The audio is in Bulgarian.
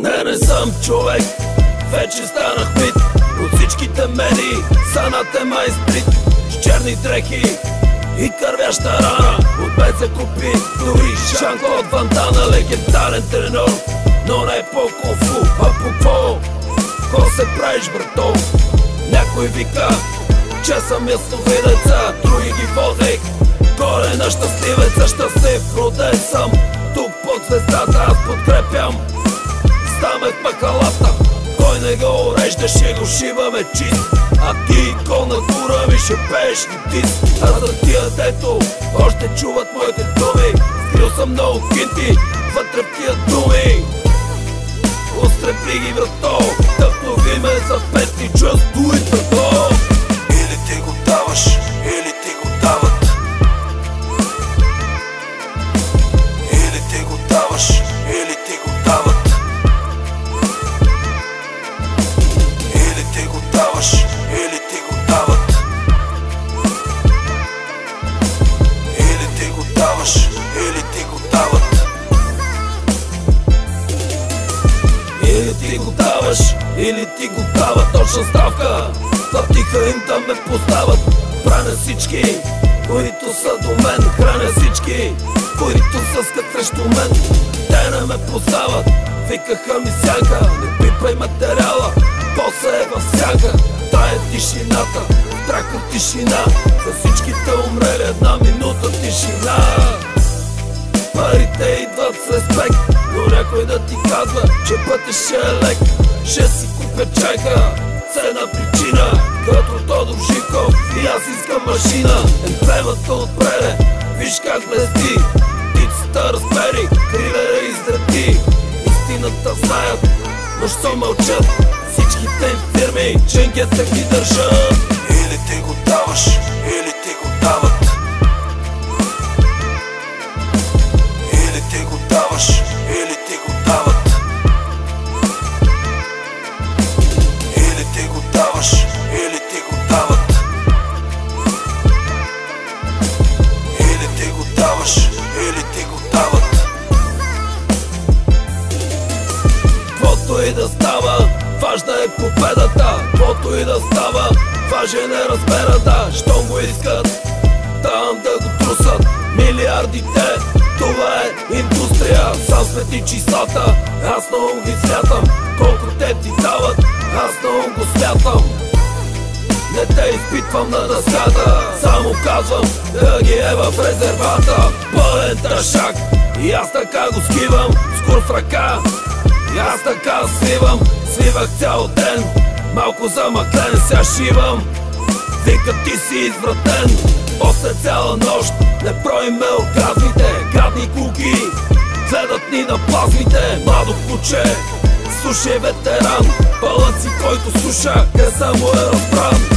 Не съм човек, вече станах мит. От всичките медии саната е майстрит. С черни дрехи и кървяща рана. От мен се купи дори Шанко от Вантана. Легендарен треньор, но не по кунг-фу, а по какво? Ко се правиш, брато? Някой вика, че съм ясновидеца, други ги водех горе на щастливеца. Щастлив роден съм, тук под звездата аз подкрепям. Стаме в махалата, кой не го урежда, ще го шиваме чист. А ти кол на тура ми ще пееш и тис. А за тия дето още чуват моите думи, скрил съм много кинти вътре в тия думи. Острепли ги, брато, да внови ме за петни, just do it, брато. Или ти го даваш, или ти го дават. Или ти го даваш, или ти го дават. Или ти го даваш, или ти го дават. Или ти го даваш, или ти го дават. Или ти го даваш, или ти го дават. Точна ставка, платиха им да ме познават. Браня всички, които са до мен. Храня всички, които са скът срещу мен. Те не ме познават, викаха ми сянка. Не пипай материала, боса е в сянка. Тая тишината, страх от тишина. За всичките умрели една минута тишина. Парите идват с респект, но някой да ти казва, че пътя ще е лек. Ще си купя чайка с една причина, като Тодор Живков и аз искам машина. Емблемата отпреде, виж как блести. Птицата размери, кривера изреди. Истината знаят, но що мълчат всичките им фирми, ченгета ги държат. Или ти го даваш, или ти го дават. Или ти го даваш, или ти го дават. Или ти го даваш, или ти го дават. Или ти го даваш, или ти го дават. Каквото и да става, важна е победата. Каквото и да става, важен е размерата. Щом го искат, там да го трусат милиардите. Това е индустрия, сам смети числата. Аз много ги смятам, колко те ти дават, аз много го смятам. Не те изпитвам на дъската, само казвам да ги е в резервата. Пълен тъшак и аз така го скивам, скур в ръка и аз така свивам. Свивах цял ден, малко замъклен, сега шивам. Вика ти си извратен, после цяла нощ не броиме оргазмите. Гадни куки гледат ни на плазмите. Младо куче, слушай ветеран, пълът си, който слуша, къде само е разбран.